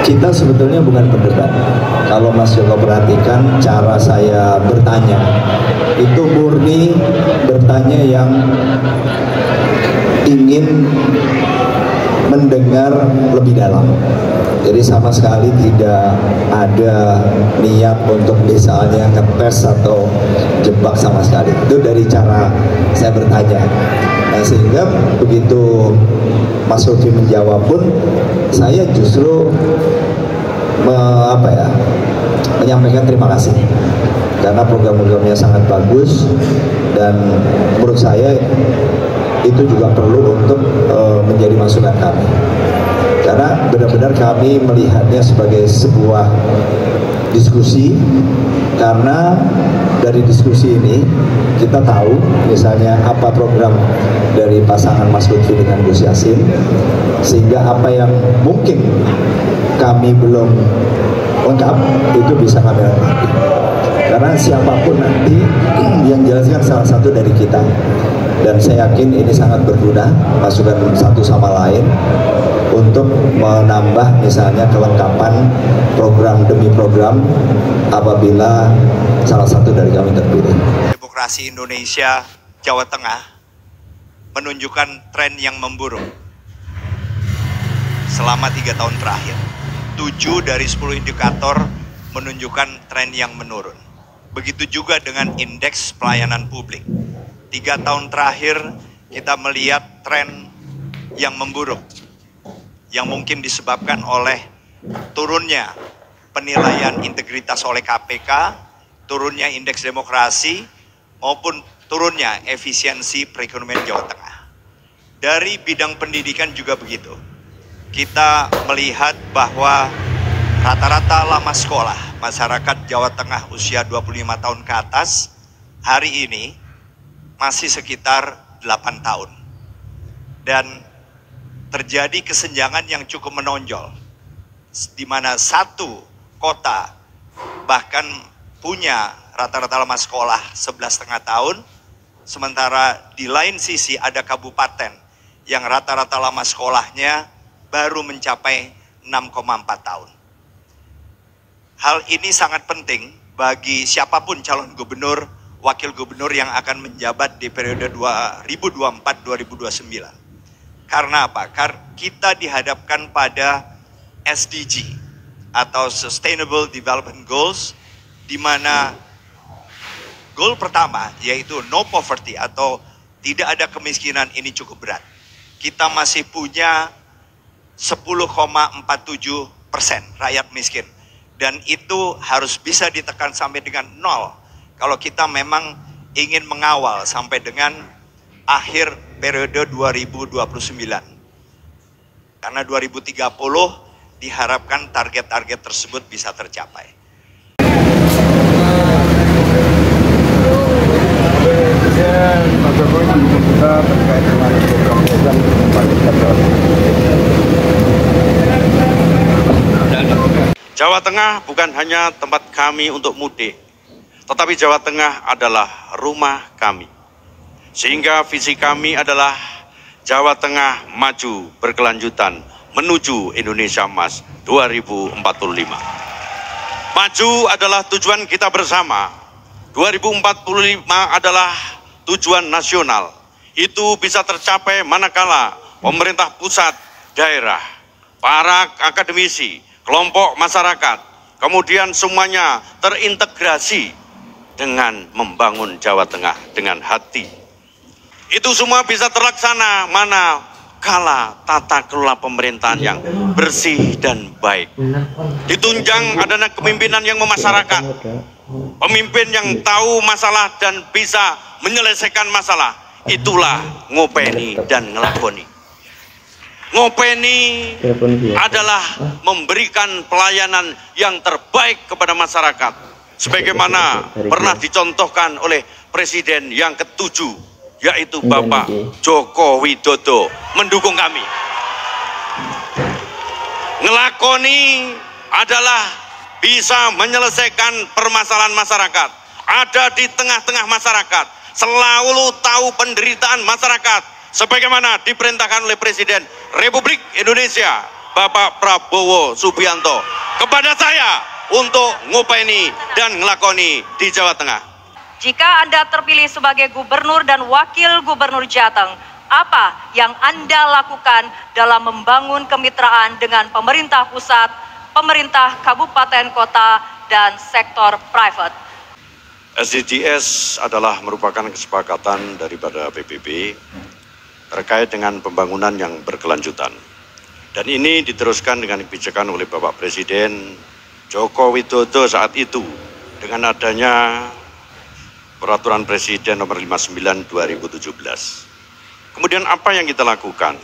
kita sebetulnya bukan berdebat. Kalau Mas Joko perhatikan cara saya bertanya, itu murni bertanya yang ingin mendengar lebih dalam. Jadi sama sekali tidak ada niat untuk misalnya ngetes atau jebak sama sekali. Itu dari cara saya bertanya. Nah, sehingga begitu Mas Lutfi menjawab pun saya justru menyampaikan terima kasih karena program-programnya sangat bagus dan menurut saya itu juga perlu untuk menjadi masukan kami. Karena benar-benar kami melihatnya sebagai sebuah diskusi, karena dari diskusi ini kita tahu misalnya apa program dari pasangan Mas Lutfi dengan Gus Yassin, sehingga apa yang mungkin kami belum lengkap itu bisa kami lengkapi. Karena siapapun nanti yang jelaskan salah satu dari kita, dan saya yakin ini sangat berguna masukan satu sama lain untuk menambah misalnya kelengkapan program demi program apabila salah satu dari kami terpilih. Demokrasi Indonesia Jawa Tengah menunjukkan tren yang memburuk selama 3 tahun terakhir. 7 dari 10 indikator menunjukkan tren yang menurun. Begitu juga dengan indeks pelayanan publik. 3 tahun terakhir kita melihat tren yang memburuk, yang mungkin disebabkan oleh turunnya penilaian integritas oleh KPK, turunnya indeks demokrasi, maupun turunnya efisiensi perekonomian Jawa Tengah. Dari bidang pendidikan juga begitu. Kita melihat bahwa rata-rata lama sekolah masyarakat Jawa Tengah usia 25 tahun ke atas hari ini masih sekitar 8 tahun. Dan terjadi kesenjangan yang cukup menonjol, di mana satu kota bahkan punya rata-rata lama sekolah 11,5 tahun, sementara di lain sisi ada kabupaten yang rata-rata lama sekolahnya baru mencapai 6,4 tahun. Hal ini sangat penting bagi siapapun calon gubernur, wakil gubernur yang akan menjabat di periode 2024-2029. Karena apa? Karena kita dihadapkan pada SDG atau Sustainable Development Goals, di mana goal pertama yaitu no poverty atau tidak ada kemiskinan ini cukup berat. Kita masih punya 10,47% rakyat miskin, dan itu harus bisa ditekan sampai dengan 0 kalau kita memang ingin mengawal sampai dengan akhir periode 2029. Karena 2030 diharapkan target-target tersebut bisa tercapai. Jawa Tengah bukan hanya tempat kami untuk mudik, tetapi Jawa Tengah adalah rumah kami. Sehingga visi kami adalah Jawa Tengah maju berkelanjutan menuju Indonesia Emas 2045. Maju adalah tujuan kita bersama. 2045 adalah tujuan nasional. Itu bisa tercapai manakala pemerintah pusat, daerah, para akademisi, kelompok masyarakat, kemudian semuanya terintegrasi dengan membangun Jawa Tengah dengan hati. Itu semua bisa terlaksana manakala tata kelola pemerintahan yang bersih dan baik. Ditunjang adanya kepemimpinan yang memasyarakat, pemimpin yang tahu masalah dan bisa menyelesaikan masalah. Itulah ngopeni dan ngelakoni. Ngopeni adalah memberikan pelayanan yang terbaik kepada masyarakat, sebagaimana pernah dicontohkan oleh Presiden yang ke-7, yaitu Bapak Joko Widodo mendukung kami. Ngelakoni adalah bisa menyelesaikan permasalahan masyarakat, ada di tengah-tengah masyarakat, selalu tahu penderitaan masyarakat, sebagaimana diperintahkan oleh Presiden Republik Indonesia Bapak Prabowo Subianto kepada saya untuk ngopeni dan ngelakoni di Jawa Tengah. Jika Anda terpilih sebagai gubernur dan wakil gubernur Jateng, apa yang Anda lakukan dalam membangun kemitraan dengan pemerintah pusat, pemerintah kabupaten kota, dan sektor private? SDGs adalah merupakan kesepakatan daripada PBB terkait dengan pembangunan yang berkelanjutan. Dan ini diteruskan dengan kebijakan oleh Bapak Presiden Joko Widodo saat itu dengan adanya Peraturan Presiden Nomor 59 2017. Kemudian apa yang kita lakukan?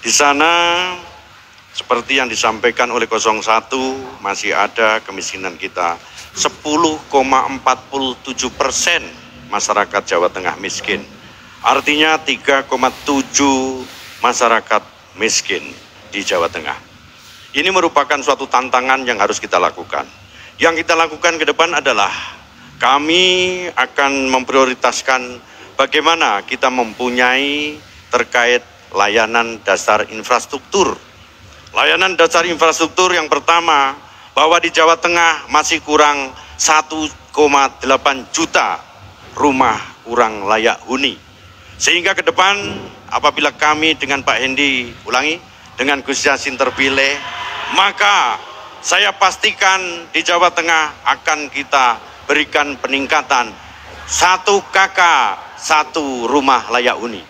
Di sana seperti yang disampaikan oleh 01 masih ada kemiskinan kita 10,47% masyarakat Jawa Tengah miskin. Artinya 3,7 masyarakat miskin di Jawa Tengah. Ini merupakan suatu tantangan yang harus kita lakukan. Yang kita lakukan ke depan adalah kami akan memprioritaskan bagaimana kita mempunyai terkait layanan dasar infrastruktur. Layanan dasar infrastruktur yang pertama, bahwa di Jawa Tengah masih kurang 1,8 juta rumah kurang layak huni. Sehingga ke depan apabila kami dengan Pak Hendi, dengan Gus Yassin terpilih, maka saya pastikan di Jawa Tengah akan kita berikan peningkatan 1 KK 1 rumah layak huni.